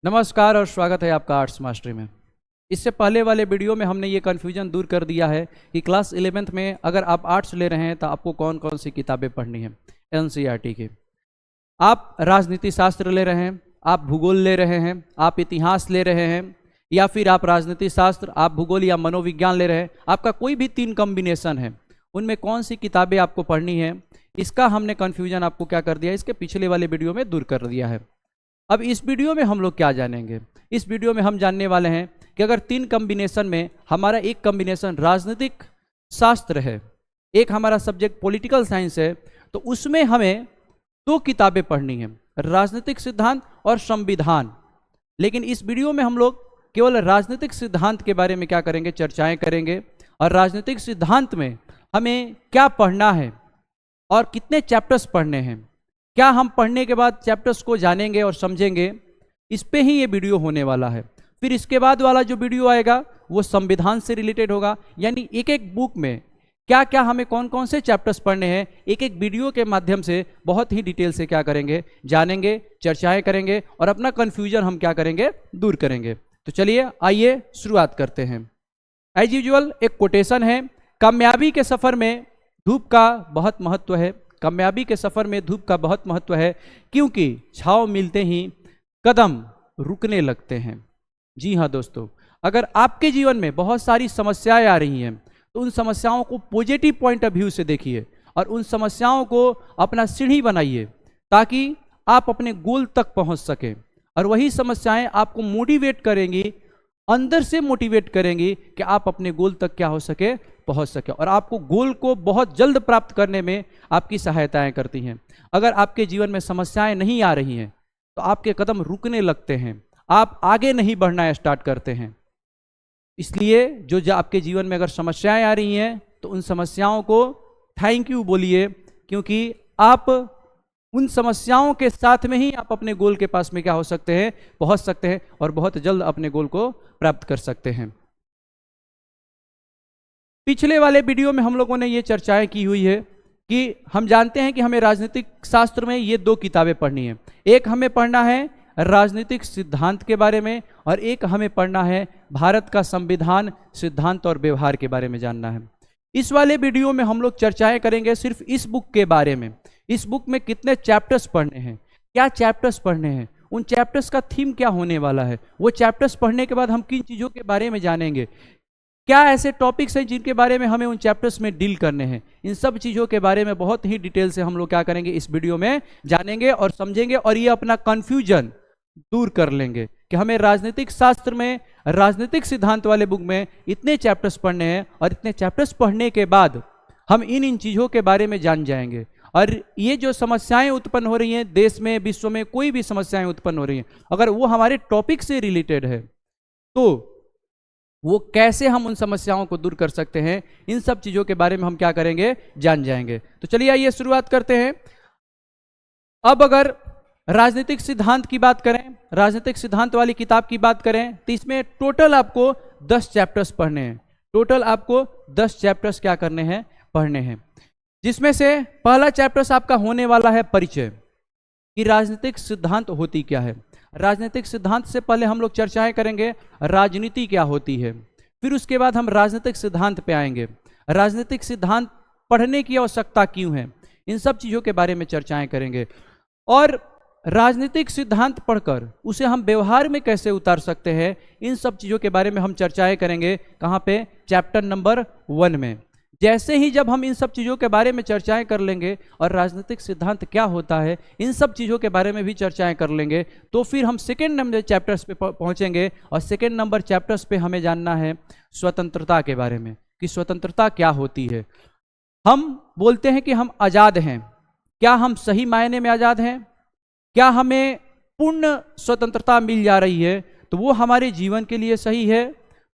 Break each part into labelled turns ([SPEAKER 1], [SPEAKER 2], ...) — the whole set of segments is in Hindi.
[SPEAKER 1] नमस्कार और स्वागत है आपका आर्ट्स मास्टरी में। इससे पहले वाले वीडियो में हमने ये कन्फ्यूजन दूर कर दिया है कि क्लास 11th में अगर आप आर्ट्स ले रहे हैं तो आपको कौन कौन सी किताबें पढ़नी है एनसीईआरटी की। आप राजनीति शास्त्र ले रहे हैं, आप भूगोल ले रहे हैं, आप इतिहास ले रहे हैं, या फिर आप राजनीति शास्त्र, आप भूगोल या मनोविज्ञान ले रहे हैं, आपका कोई भी 3 कॉम्बिनेशन है, उनमें कौन सी किताबें आपको पढ़नी है, इसका हमने कन्फ्यूजन आपको क्या कर दिया, इसके पिछले वाले वीडियो में दूर कर दिया है। अब इस वीडियो में हम लोग क्या जानेंगे? इस वीडियो में हम जानने वाले हैं कि अगर 3 कॉम्बिनेशन में हमारा एक कॉम्बिनेशन राजनीतिक शास्त्र है, एक हमारा सब्जेक्ट पॉलिटिकल साइंस है, तो उसमें हमें 2 किताबें पढ़नी है, राजनीतिक सिद्धांत और संविधान। लेकिन इस वीडियो में हम लोग केवल राजनीतिक सिद्धांत के बारे में क्या करेंगे, चर्चाएं करेंगे, और राजनीतिक सिद्धांत में हमें क्या पढ़ना है और कितने चैप्टर्स पढ़ने हैं, क्या हम पढ़ने के बाद चैप्टर्स को जानेंगे और समझेंगे, इस पे ही ये वीडियो होने वाला है। फिर इसके बाद वाला जो वीडियो आएगा वो संविधान से रिलेटेड होगा, यानी एक एक बुक में क्या क्या हमें कौन कौन से चैप्टर्स पढ़ने हैं, एक एक वीडियो के माध्यम से बहुत ही डिटेल से क्या करेंगे, जानेंगे, चर्चाएं करेंगे और अपना कन्फ्यूजन हम क्या करेंगे, दूर करेंगे। तो चलिए आइए शुरुआत करते हैं। एज यूजुअल एक कोटेशन है, कामयाबी के सफ़र में धूप का बहुत महत्व है, कामयाबी के सफ़र में धूप का बहुत महत्व है, क्योंकि छाँव मिलते ही कदम रुकने लगते हैं। जी हाँ दोस्तों, अगर आपके जीवन में बहुत सारी समस्याएं आ रही हैं तो उन समस्याओं को पॉजिटिव पॉइंट ऑफ व्यू से देखिए और उन समस्याओं को अपना सीढ़ी बनाइए ताकि आप अपने गोल तक पहुंच सकें। और वही समस्याएं आपको मोटिवेट करेंगी, अंदर से मोटिवेट करेंगी कि आप अपने गोल तक क्या हो सके, पहुंच सके, और आपको गोल को बहुत जल्द प्राप्त करने में आपकी सहायताएं करती हैं। अगर आपके जीवन में समस्याएं नहीं आ रही हैं तो आपके कदम रुकने लगते हैं, आप आगे नहीं बढ़ना स्टार्ट करते हैं। इसलिए जो आपके जीवन में अगर समस्याएं आ रही हैं तो उन समस्याओं को थैंक यू बोलिए, क्योंकि आप उन समस्याओं के साथ में ही आप अपने गोल के पास में क्या हो सकते हैं, पहुंच सकते हैं और बहुत जल्द अपने गोल को प्राप्त कर सकते हैं। पिछले वाले वीडियो में हम लोगों ने ये चर्चाएं की हुई है कि हम जानते हैं कि हमें राजनीतिक शास्त्र में ये 2 किताबें पढ़नी है, एक हमें पढ़ना है राजनीतिक सिद्धांत के बारे में और एक हमें पढ़ना है भारत का संविधान, सिद्धांत और व्यवहार के बारे में जानना है। इस वाले वीडियो में हम लोग चर्चाएं करेंगे सिर्फ इस बुक के बारे में, इस बुक में कितने चैप्टर्स पढ़ने हैं, क्या चैप्टर्स पढ़ने हैं, उन चैप्टर्स का थीम क्या होने वाला है, वो चैप्टर्स पढ़ने के बाद हम किन चीज़ों के बारे में जानेंगे, क्या ऐसे टॉपिक्स हैं जिनके बारे में हमें उन चैप्टर्स में डील करने हैं। इन सब चीज़ों के बारे में बहुत ही डिटेल से हम लोग क्या करेंगे, इस वीडियो में जानेंगे और समझेंगे, और ये अपना कन्फ्यूजन दूर कर लेंगे कि हमें राजनीतिक शास्त्र में राजनीतिक सिद्धांत वाले बुक में इतने चैप्टर्स पढ़ने हैं और इतने चैप्टर्स पढ़ने के बाद हम इन चीज़ों के बारे में जान जाएंगे। और ये जो समस्याएं उत्पन्न हो रही हैं देश में, विश्व में, कोई भी समस्याएं उत्पन्न हो रही हैं, अगर वो हमारे टॉपिक से रिलेटेड है तो वो कैसे हम उन समस्याओं को दूर कर सकते हैं, इन सब चीज़ों के बारे में हम क्या करेंगे, जान जाएंगे। तो चलिए आइए शुरुआत करते हैं। अब अगर राजनीतिक सिद्धांत की बात करें, राजनीतिक सिद्धांत वाली किताब की बात करें, तो इसमें टोटल आपको 10 चैप्टर्स पढ़ने हैं, टोटल आपको 10 चैप्टर्स क्या करने हैं, पढ़ने हैं, जिसमें से पहला चैप्टर्स आपका होने वाला है परिचय, कि राजनीतिक सिद्धांत होती क्या है। राजनीतिक सिद्धांत से पहले हम लोग चर्चाएं करेंगे राजनीति क्या होती है, फिर उसके बाद हम राजनीतिक सिद्धांत पे आएंगे, राजनीतिक सिद्धांत पढ़ने की आवश्यकता क्यों है, इन सब चीज़ों के बारे में चर्चाएं करेंगे, और राजनीतिक सिद्धांत पढ़कर उसे हम व्यवहार में कैसे उतार सकते हैं, इन सब चीज़ों के बारे में हम चर्चाएं करेंगे। कहाँ पे? चैप्टर नंबर 1 में। जैसे ही जब हम इन सब चीज़ों के बारे में चर्चाएं कर लेंगे और राजनीतिक सिद्धांत क्या होता है, इन सब चीज़ों के बारे में भी चर्चाएं कर लेंगे, तो फिर हम सेकेंड नंबर चैप्टर्स पे पहुंचेंगे, और सेकेंड नंबर चैप्टर्स पे हमें जानना है स्वतंत्रता के बारे में, कि स्वतंत्रता क्या होती है। हम बोलते हैं कि हम आज़ाद हैं, क्या हम सही मायने में आज़ाद हैं, क्या हमें पूर्ण स्वतंत्रता मिल जा रही है तो वो हमारे जीवन के लिए सही है,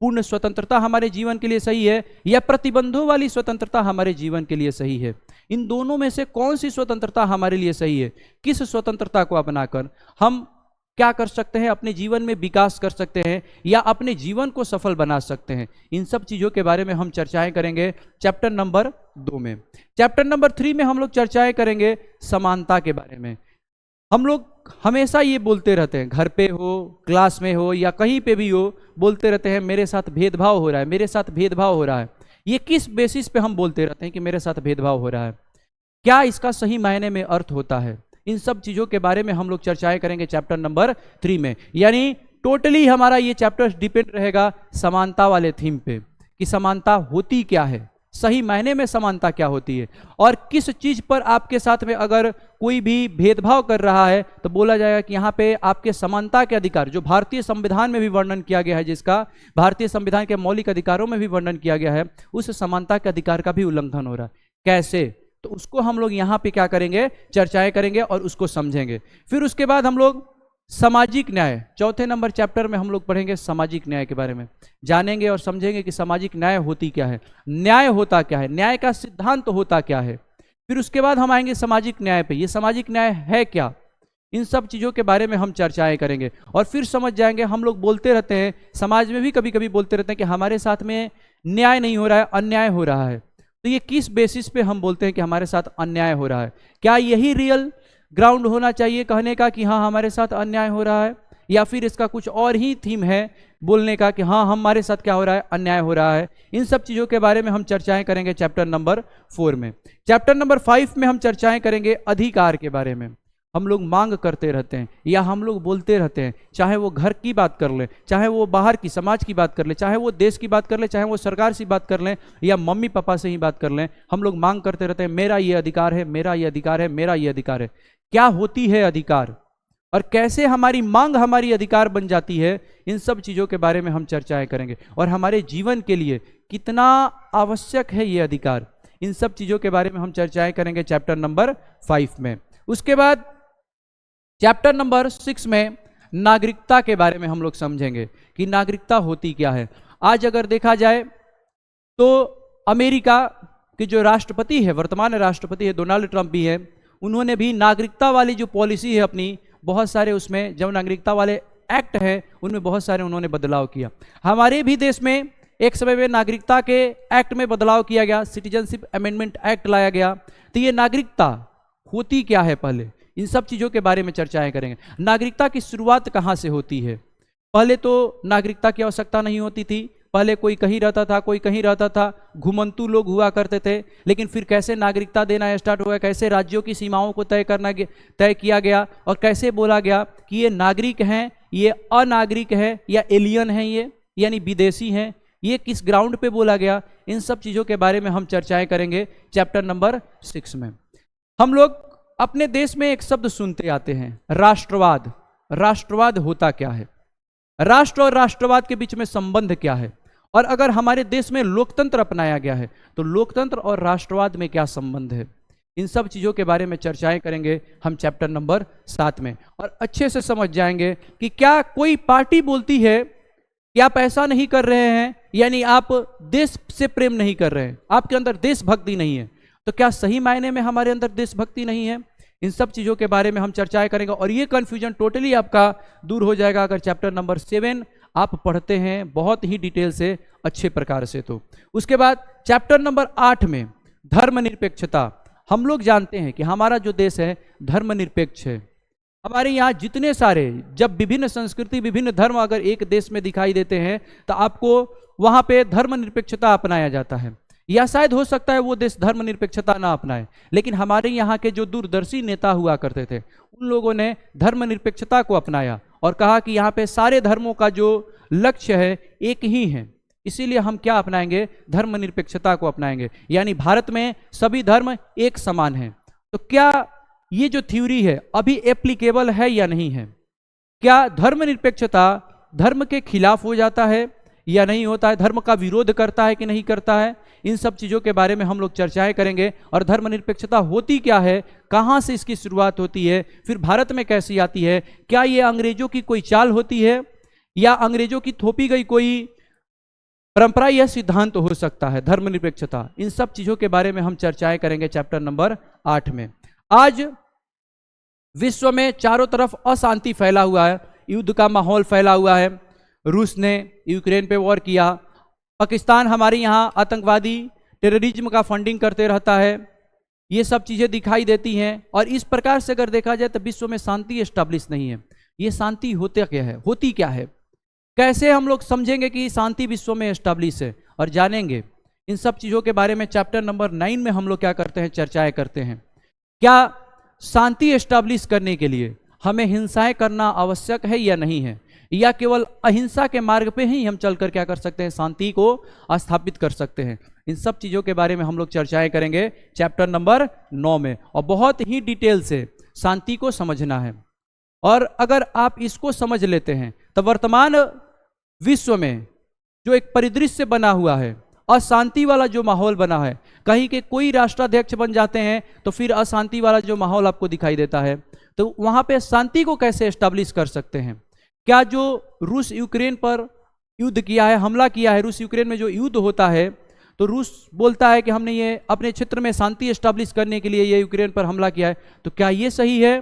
[SPEAKER 1] पूर्ण स्वतंत्रता हमारे जीवन के लिए सही है, या प्रतिबंधों वाली स्वतंत्रता हमारे जीवन के लिए सही है। इन दोनों में से कौन सी स्वतंत्रता हमारे लिए सही है, किस स्वतंत्रता को अपनाकर हम क्या कर सकते हैं, अपने जीवन में विकास कर सकते हैं या अपने जीवन को सफल बना सकते हैं, इन सब चीज़ों के बारे में हम चर्चाएं करेंगे चैप्टर नंबर 2 में। चैप्टर नंबर 3 में हम लोग चर्चाएं करेंगे समानता के बारे में। हम लोग हमेशा ये बोलते रहते हैं, घर पे हो, क्लास में हो या कहीं पे भी हो, बोलते रहते हैं मेरे साथ भेदभाव हो रहा है, मेरे साथ भेदभाव हो रहा है। ये किस बेसिस पे हम बोलते रहते हैं कि मेरे साथ भेदभाव हो रहा है? क्या इसका सही मायने में अर्थ होता है? इन सब चीज़ों के बारे में हम लोग चर्चाएं करेंगे चैप्टर नंबर 3 में। यानी टोटली हमारा ये चैप्टर डिपेंड रहेगा समानता वाले थीम पे, कि समानता होती क्या है, सही मायने में समानता क्या होती है, और किस चीज पर आपके साथ में अगर कोई भी भेदभाव कर रहा है तो बोला जाएगा कि यहाँ पे आपके समानता के अधिकार, जो भारतीय संविधान में भी वर्णन किया गया है, जिसका भारतीय संविधान के मौलिक अधिकारों में भी वर्णन किया गया है, उस समानता के अधिकार का भी उल्लंघन हो रहा है। कैसे? तो उसको हम लोग यहाँ पे क्या करेंगे, चर्चाएं करेंगे और उसको समझेंगे। फिर उसके बाद हम लोग सामाजिक न्याय, चौथे नंबर चैप्टर में हम लोग पढ़ेंगे सामाजिक न्याय के बारे में, जानेंगे और समझेंगे कि सामाजिक न्याय होती क्या है, न्याय होता क्या है, न्याय का सिद्धांत होता क्या है। फिर उसके बाद हम आएंगे सामाजिक न्याय पे, ये सामाजिक न्याय है क्या, इन सब चीज़ों के बारे में हम चर्चाएं करेंगे। और फिर समझ जाएंगे, हम लोग बोलते रहते हैं, समाज में भी कभी कभी बोलते रहते हैं कि हमारे साथ में न्याय नहीं हो रहा है, अन्याय हो रहा है। तो ये किस बेसिस पे हम बोलते हैं कि हमारे साथ अन्याय हो रहा है? क्या यही रियल ग्राउंड होना चाहिए कहने का कि हाँ हमारे साथ अन्याय हो रहा है, या फिर इसका कुछ और ही थीम है बोलने का कि हाँ हमारे साथ क्या हो रहा है, अन्याय हो रहा है? इन सब चीज़ों के बारे में हम चर्चाएं करेंगे चैप्टर नंबर 4 में। चैप्टर नंबर 5 में हम चर्चाएं करेंगे अधिकार के बारे में। हम लोग मांग करते रहते हैं या हम लोग बोलते रहते हैं, चाहे वो घर की बात कर ले, चाहे वो बाहर की समाज की बात कर ले, चाहे वो देश की बात कर ले, चाहे वो सरकार से बात कर लें या मम्मी पापा से ही बात कर लें, हम लोग मांग करते रहते हैं मेरा ये अधिकार है, मेरा ये अधिकार है, मेरा ये अधिकार है। क्या होती है अधिकार और कैसे हमारी मांग हमारी अधिकार बन जाती है, इन सब चीज़ों के बारे में हम चर्चाएं करेंगे। और हमारे जीवन के लिए कितना आवश्यक है ये अधिकार, इन सब चीज़ों के बारे में हम चर्चाएं करेंगे चैप्टर नंबर 5 में। उसके बाद चैप्टर नंबर 6 में नागरिकता के बारे में हम लोग समझेंगे कि नागरिकता होती क्या है। आज अगर देखा जाए तो अमेरिका के जो राष्ट्रपति है, वर्तमान राष्ट्रपति है, डोनाल्ड ट्रंप भी है, उन्होंने भी नागरिकता वाली जो पॉलिसी है अपनी, बहुत सारे उसमें जो नागरिकता वाले एक्ट है उनमें बहुत सारे उन्होंने बदलाव किया। हमारे भी देश में एक समय में नागरिकता के एक्ट में बदलाव किया गया, सिटीजनशिप अमेंडमेंट एक्ट लाया गया। तो ये नागरिकता होती क्या है, पहले इन सब चीज़ों के बारे में चर्चाएं करेंगे। नागरिकता की शुरुआत कहाँ से होती है? पहले तो नागरिकता की आवश्यकता नहीं होती थी, पहले कोई कहीं रहता था, कोई कहीं रहता था, घुमंतू लोग हुआ करते थे। लेकिन फिर कैसे नागरिकता देना स्टार्ट हुआ, कैसे राज्यों की सीमाओं को तय किया गया और कैसे बोला गया कि ये नागरिक हैं, ये अनागरिक है या एलियन हैं, ये यानी विदेशी हैं, ये किस ग्राउंड पे बोला गया, इन सब चीज़ों के बारे में हम चर्चाएं करेंगे चैप्टर नंबर 6 में। हम लोग अपने देश में एक शब्द सुनते आते हैं, राष्ट्रवाद। राष्ट्रवाद होता क्या है? राष्ट्र और राष्ट्रवाद के बीच में संबंध क्या है? और अगर हमारे देश में लोकतंत्र अपनाया गया है तो लोकतंत्र और राष्ट्रवाद में क्या संबंध है? इन सब चीज़ों के बारे में चर्चाएं करेंगे हम चैप्टर नंबर 7 में। और अच्छे से समझ जाएंगे कि क्या कोई पार्टी बोलती है कि आप ऐसा नहीं कर रहे हैं, यानी आप देश से प्रेम नहीं कर रहे हैं, आपके अंदर देशभक्ति नहीं है, तो क्या सही मायने में हमारे अंदर देशभक्ति नहीं है? इन सब चीज़ों के बारे में हम चर्चाएं करेंगे और ये कन्फ्यूजन टोटली आपका दूर हो जाएगा अगर चैप्टर नंबर 7 आप पढ़ते हैं बहुत ही डिटेल से, अच्छे प्रकार से। तो उसके बाद चैप्टर नंबर 8 में धर्मनिरपेक्षता। हम लोग जानते हैं कि हमारा जो देश है धर्मनिरपेक्ष है। हमारे यहाँ जितने सारे, जब विभिन्न संस्कृति विभिन्न धर्म अगर एक देश में दिखाई देते हैं तो आपको वहाँ पे धर्मनिरपेक्षता अपनाया जाता है, या शायद हो सकता है वो देश धर्मनिरपेक्षता ना अपनाए, लेकिन हमारे यहाँ के जो दूरदर्शी नेता हुआ करते थे उन लोगों ने धर्मनिरपेक्षता को अपनाया और कहा कि यहाँ पे सारे धर्मों का जो लक्ष्य है एक ही है, इसीलिए हम क्या अपनाएंगे, धर्मनिरपेक्षता को अपनाएंगे, यानी भारत में सभी धर्म एक समान हैं। तो क्या ये जो थ्योरी है अभी एप्लीकेबल है या नहीं है? क्या धर्मनिरपेक्षता धर्म के खिलाफ हो जाता है या नहीं होता है, धर्म का विरोध करता है कि नहीं करता है? इन सब चीज़ों के बारे में हम लोग चर्चाएं करेंगे। और धर्मनिरपेक्षता होती क्या है, कहाँ से इसकी शुरुआत होती है, फिर भारत में कैसी आती है, क्या ये अंग्रेजों की कोई चाल होती है या अंग्रेजों की थोपी गई कोई परंपरा या सिद्धांत हो सकता है धर्मनिरपेक्षता? इन सब चीज़ों के बारे में हम चर्चाएं करेंगे चैप्टर नंबर 8 में। आज विश्व में चारों तरफ अशांति फैला हुआ है, युद्ध का माहौल फैला हुआ है। रूस ने यूक्रेन पे वॉर किया, पाकिस्तान हमारे यहाँ आतंकवादी टेररिज्म का फंडिंग करते रहता है, ये सब चीजें दिखाई देती हैं। और इस प्रकार से अगर देखा जाए तो विश्व में शांति एस्टेब्लिश नहीं है। ये शांति होती क्या है, कैसे हम लोग समझेंगे कि शांति विश्व में एस्टेब्लिश है, और जानेंगे इन सब चीजों के बारे में। चैप्टर नंबर 9 में हम लोग क्या करते हैं, चर्चाएं करते हैं। क्या शांति एस्टेब्लिश करने के लिए हमें हिंसाएं करना आवश्यक है या नहीं है, या केवल अहिंसा के मार्ग पे ही हम चलकर क्या कर सकते हैं, शांति को स्थापित कर सकते हैं। इन सब चीजों के बारे में हम लोग चर्चाएं करेंगे चैप्टर नंबर 9 में, और बहुत ही डिटेल से शांति को समझना है। और अगर आप इसको समझ लेते हैं तो वर्तमान विश्व में जो एक परिदृश्य बना हुआ है, अशांति वाला जो माहौल बना है, कहीं के कोई राष्ट्राध्यक्ष बन जाते हैं तो फिर अशांति वाला जो माहौल आपको दिखाई देता है, तो वहां पे शांति को कैसे एस्टेब्लिश कर सकते हैं। क्या जो रूस यूक्रेन पर युद्ध किया है, हमला किया है, रूस यूक्रेन में जो युद्ध होता है, तो रूस बोलता है कि हमने ये अपने क्षेत्र में शांति एस्टेब्लिश करने के लिए ये यूक्रेन पर हमला किया है, तो क्या ये सही है?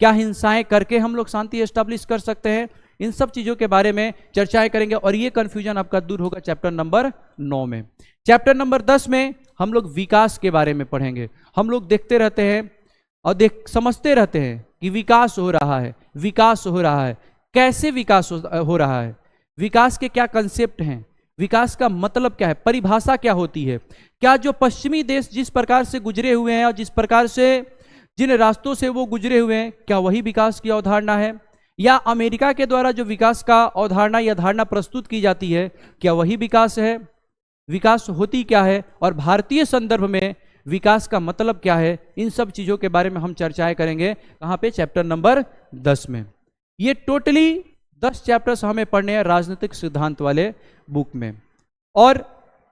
[SPEAKER 1] क्या हिंसाएं करके हम लोग शांति एस्टेब्लिश कर सकते हैं? इन सब चीजों के बारे में चर्चाएं करेंगे, और ये कंफ्यूजन आपका दूर होगा चैप्टर नंबर 9 में। चैप्टर नंबर 10 में हम लोग विकास के बारे में पढ़ेंगे। हम लोग देखते रहते हैं और समझते रहते हैं कि विकास हो रहा है, विकास हो रहा है। कैसे विकास हो रहा है, विकास के क्या कंसेप्ट हैं, विकास का मतलब क्या है, परिभाषा क्या होती है। क्या जो पश्चिमी देश जिस प्रकार से गुजरे हुए हैं और जिस प्रकार से जिन रास्तों से वो गुजरे हुए हैं, क्या वही विकास की अवधारणा है? या अमेरिका के द्वारा जो विकास का अवधारणा या धारणा प्रस्तुत की जाती है, क्या वही विकास है? विकास होती क्या है, और भारतीय संदर्भ में विकास का मतलब क्या है? इन सब चीजों के बारे में हम चर्चाएं करेंगे। कहाँ पे? चैप्टर नंबर 10 में। ये टोटली 10 चैप्टर्स हमें पढ़ने हैं राजनीतिक सिद्धांत वाले बुक में, और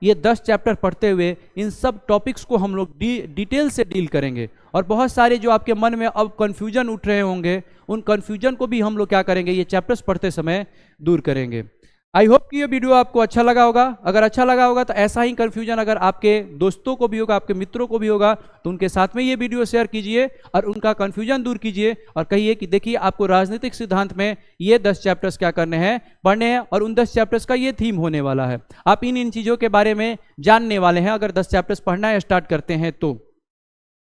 [SPEAKER 1] ये 10 चैप्टर पढ़ते हुए इन सब टॉपिक्स को हम लोग डिटेल से डील करेंगे। और बहुत सारे जो आपके मन में अब कन्फ्यूजन उठ रहे होंगे, उन कन्फ्यूजन को भी हम लोग क्या करेंगे, ये चैप्टर्स पढ़ते समय दूर करेंगे। आई होप कि ये वीडियो आपको अच्छा लगा होगा। अगर अच्छा लगा होगा तो ऐसा ही कन्फ्यूजन अगर आपके दोस्तों को भी होगा, आपके मित्रों को भी होगा, तो उनके साथ में ये वीडियो शेयर कीजिए और उनका कन्फ्यूजन दूर कीजिए, और कहिए कि देखिए आपको राजनीतिक सिद्धांत में ये 10 चैप्टर्स क्या करने हैं, पढ़ने हैं, और उन 10 चैप्टर्स का ये थीम होने वाला है। आप इन चीज़ों के बारे में जानने वाले हैं अगर 10 चैप्टर्स पढ़ना स्टार्ट करते हैं तो।